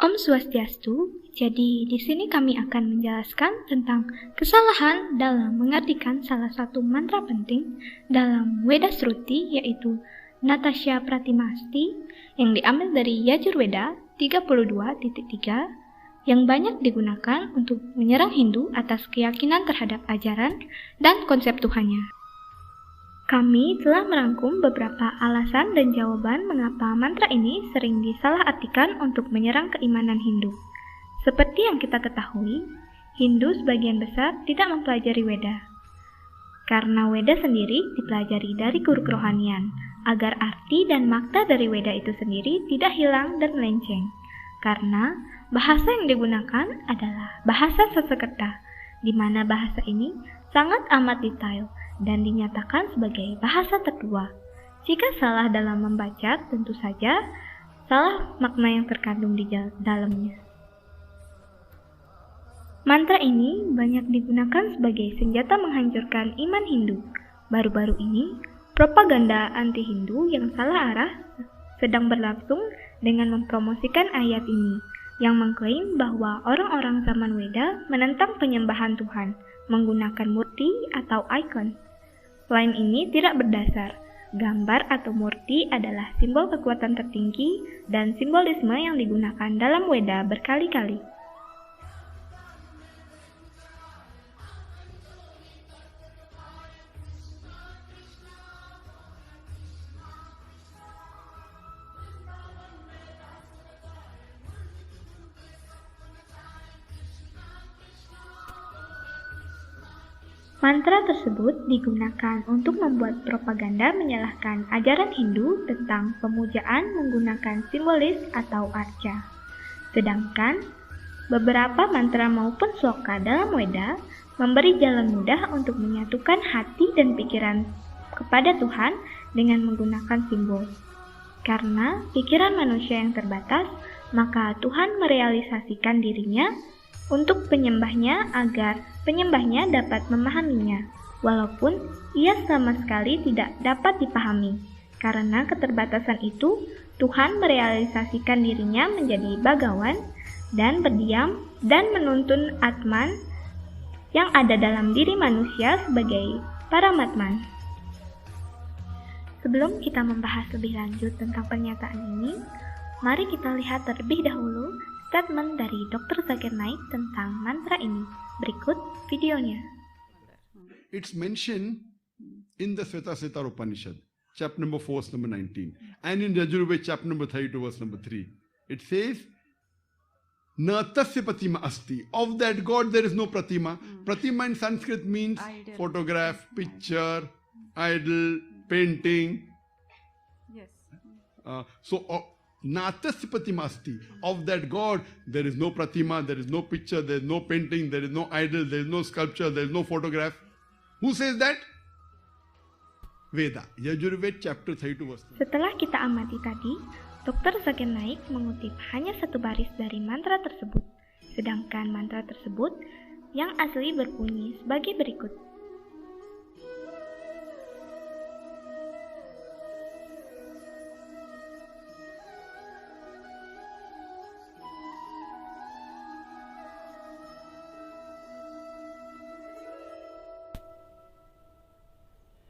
Om Swastiastu. Jadi di sini kami akan menjelaskan tentang kesalahan dalam mengartikan salah satu mantra penting dalam Weda Shruti, yaitu Natasya Pratimasti yang diambil dari Yajurveda 32.3 yang banyak digunakan untuk menyerang Hindu atas keyakinan terhadap ajaran dan konsep Tuhannya. Kami telah merangkum beberapa alasan dan jawaban mengapa mantra ini sering disalahartikan untuk menyerang keimanan Hindu. Seperti yang kita ketahui, Hindu sebagian besar tidak mempelajari Weda. Karena Weda sendiri dipelajari dari guru kerohanian, agar arti dan makna dari Weda itu sendiri tidak hilang dan melenceng. Karena bahasa yang digunakan adalah bahasa Sanskerta, di mana bahasa ini sangat amat detail dan dinyatakan sebagai bahasa tertua. Jika salah dalam membaca, tentu saja salah makna yang terkandung di dalamnya. Mantra ini banyak digunakan sebagai senjata menghancurkan iman Hindu. Baru-baru ini, propaganda anti-Hindu yang salah arah sedang berlangsung dengan mempromosikan ayat ini, yang mengklaim bahwa orang-orang zaman Weda menentang penyembahan Tuhan menggunakan murti atau ikon. Klaim ini tidak berdasar. Gambar atau murti adalah simbol kekuatan tertinggi dan simbolisme yang digunakan dalam Weda berkali-kali. Mantra tersebut digunakan untuk membuat propaganda menyalahkan ajaran Hindu tentang pemujaan menggunakan simbolis atau arca. Sedangkan beberapa mantra maupun sloka dalam Weda memberi jalan mudah untuk menyatukan hati dan pikiran kepada Tuhan dengan menggunakan simbol. Karena pikiran manusia yang terbatas, maka Tuhan merealisasikan dirinya untuk penyembahnya agar penyembahnya dapat memahaminya, walaupun ia sama sekali tidak dapat dipahami. Karena keterbatasan itu, Tuhan merealisasikan dirinya menjadi Bhagawan dan berdiam dan menuntun Atman yang ada dalam diri manusia sebagai Paramatman. Sebelum kita membahas lebih lanjut tentang pernyataan ini, mari kita lihat terlebih dahulu statement dari Dr. Zakir Naik tentang mantra ini. Berikut videonya. It's mentioned in the Svetasvatara Upanishad, chapter number 4, verse number 19, and in Yajurveda, chapter number 32, verse number 3. It says, Na tasya pratima asti. Of that God there is no pratima. Pratima in Sanskrit means idol, photograph, picture, idol, painting. Yes. Natasya pratima asti. Of that God, there is no pratima, there is no picture, there is no painting, there is no idol, there is no sculpture, there is no photograph. Who says that? Veda. Yajurveda chapter 32 verse. Setelah kita amati tadi, Dr. Zakir Naik mengutip hanya satu baris dari mantra tersebut. Sedangkan mantra tersebut yang asli berbunyi sebagai berikut.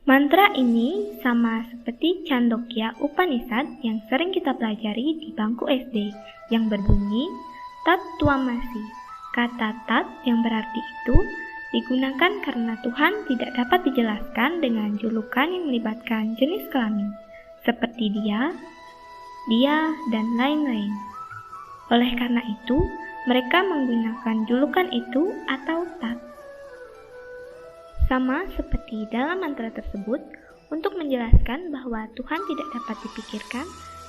Mantra ini sama seperti Chandogya Upanishad yang sering kita pelajari di bangku SD, yang berbunyi Tat Twamasi. Kata Tat yang berarti itu digunakan karena Tuhan tidak dapat dijelaskan dengan julukan yang melibatkan jenis kelamin, seperti dia, dan lain-lain. Oleh karena itu, mereka menggunakan julukan itu atau Tat. Sama seperti dalam mantra tersebut, untuk menjelaskan bahwa Tuhan tidak dapat dipikirkan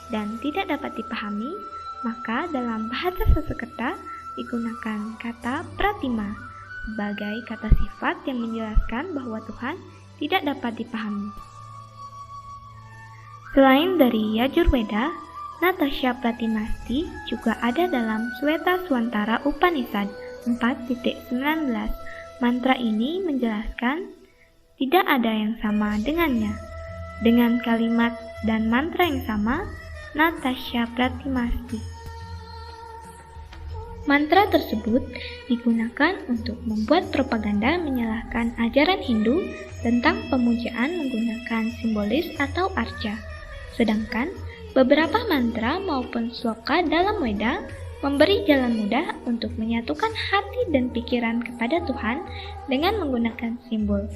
dan tidak dapat dipahami, maka dalam bahasa Sanskerta digunakan kata pratima sebagai kata sifat yang menjelaskan bahwa Tuhan tidak dapat dipahami. Selain dari Yajurveda, Natasya Pratimasti juga ada dalam Svetasvatara Upanishad 4.19. Mantra ini menjelaskan tidak ada yang sama dengannya. Dengan kalimat dan mantra yang sama, Natasya Pratimasti. Mantra tersebut digunakan untuk membuat propaganda menyalahkan ajaran Hindu tentang pemujaan menggunakan simbolis atau arca. Sedangkan beberapa mantra maupun sloka dalam Weda memberi jalan mudah untuk menyatukan hati dan pikiran kepada Tuhan dengan menggunakan simbol.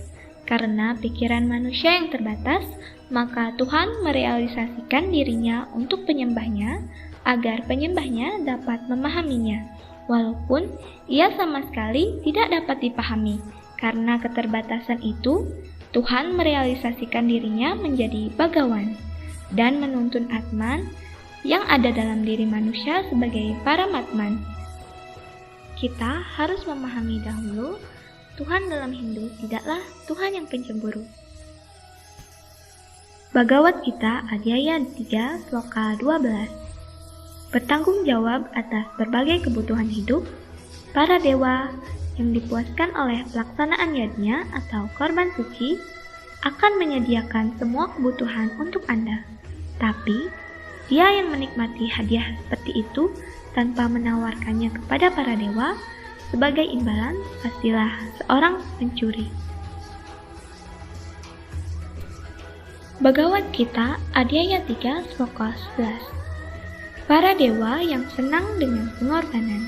Karena pikiran manusia yang terbatas, maka Tuhan merealisasikan dirinya untuk penyembahnya agar penyembahnya dapat memahaminya, walaupun ia sama sekali tidak dapat dipahami. Karena keterbatasan itu, Tuhan merealisasikan dirinya menjadi Bhagawan dan menuntun Atman yang ada dalam diri manusia sebagai Paramatman. Kita harus memahami dahulu, Tuhan dalam Hindu tidaklah Tuhan yang pencemburu. Bhagavad Gita Adhyaya 3 Sloka 12. Bertanggung jawab atas berbagai kebutuhan hidup, para dewa yang dipuaskan oleh pelaksanaan yajna atau korban suci akan menyediakan semua kebutuhan untuk Anda. Tapi, dia yang menikmati hadiah seperti itu tanpa menawarkannya kepada para dewa, sebagai imbalan pastilah seorang pencuri. Bhagavad Gita Adhyaya 3 Sloka 11. Para dewa yang senang dengan pengorbanan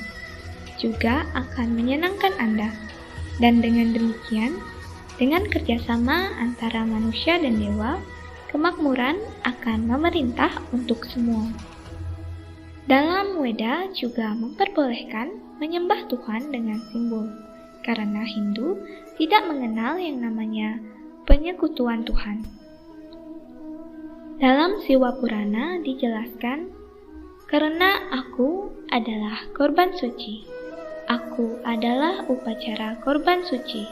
juga akan menyenangkan Anda, dan dengan demikian, dengan kerjasama antara manusia dan dewa, kemakmuran akan memerintah untuk semua. Dalam Weda juga memperbolehkan menyembah Tuhan dengan simbol, karena Hindu tidak mengenal yang namanya penyekutuan Tuhan. Dalam Siwa Purana dijelaskan, karena aku adalah korban suci, aku adalah upacara korban suci,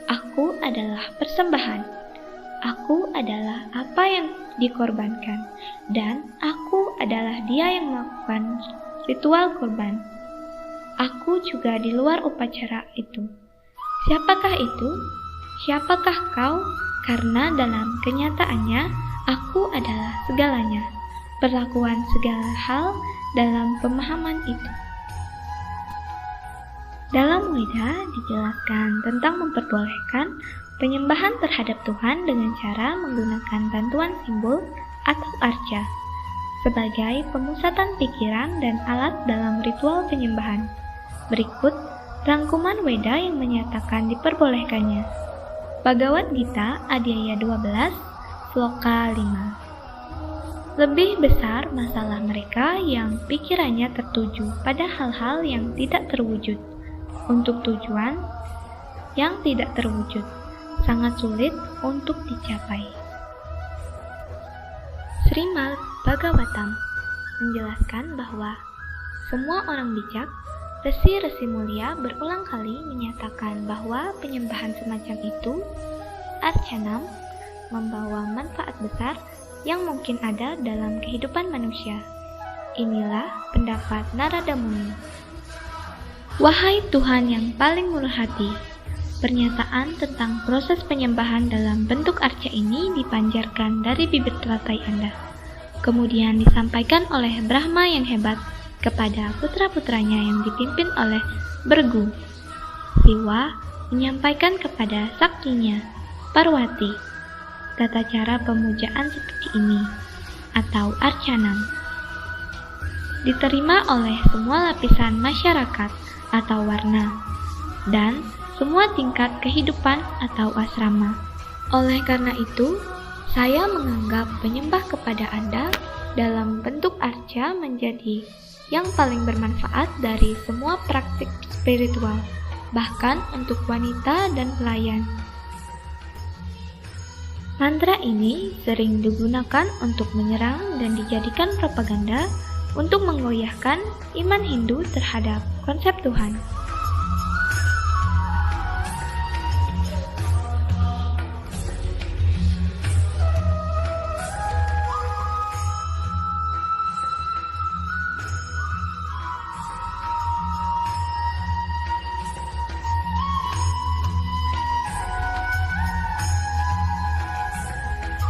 aku adalah persembahan, aku adalah apa yang dikorbankan, dan aku adalah dia yang melakukan ritual korban. Aku juga di luar upacara itu. Siapakah itu? Siapakah kau? Karena dalam kenyataannya, aku adalah segalanya. Perlakuan segala hal dalam pemahaman itu. Dalam Weda dijelaskan tentang memperbolehkan penyembahan terhadap Tuhan dengan cara menggunakan bantuan simbol atau arca sebagai pemusatan pikiran dan alat dalam ritual penyembahan. Berikut rangkuman Weda yang menyatakan diperbolehkannya. Bhagavad Gita Adhyaya 12 Sloka 5. Lebih besar masalah mereka yang pikirannya tertuju pada hal-hal yang tidak terwujud untuk tujuan yang tidak terwujud, sangat sulit untuk dicapai. Srimad Bhagavatam menjelaskan bahwa semua orang bijak, resi-resi mulia berulang kali menyatakan bahwa penyembahan semacam itu, arcanam, membawa manfaat besar yang mungkin ada dalam kehidupan manusia. Inilah pendapat Narada Muni. Wahai Tuhan yang paling murah hati, pernyataan tentang proses penyembahan dalam bentuk arca ini dipanjarkan dari bibir telatai Anda. Kemudian disampaikan oleh Brahma yang hebat kepada putra-putranya yang dipimpin oleh Bergu. Siwa menyampaikan kepada saktinya, Parwati, tata cara pemujaan seperti ini, atau arcanam, diterima oleh semua lapisan masyarakat atau warna, dan semua tingkat kehidupan atau asrama. Oleh karena itu, saya menganggap penyembah kepada Anda dalam bentuk arca menjadi yang paling bermanfaat dari semua praktik spiritual, bahkan untuk wanita dan pelayan. Mantra ini sering digunakan untuk menyerang dan dijadikan propaganda untuk menggoyahkan iman Hindu terhadap konsep Tuhan.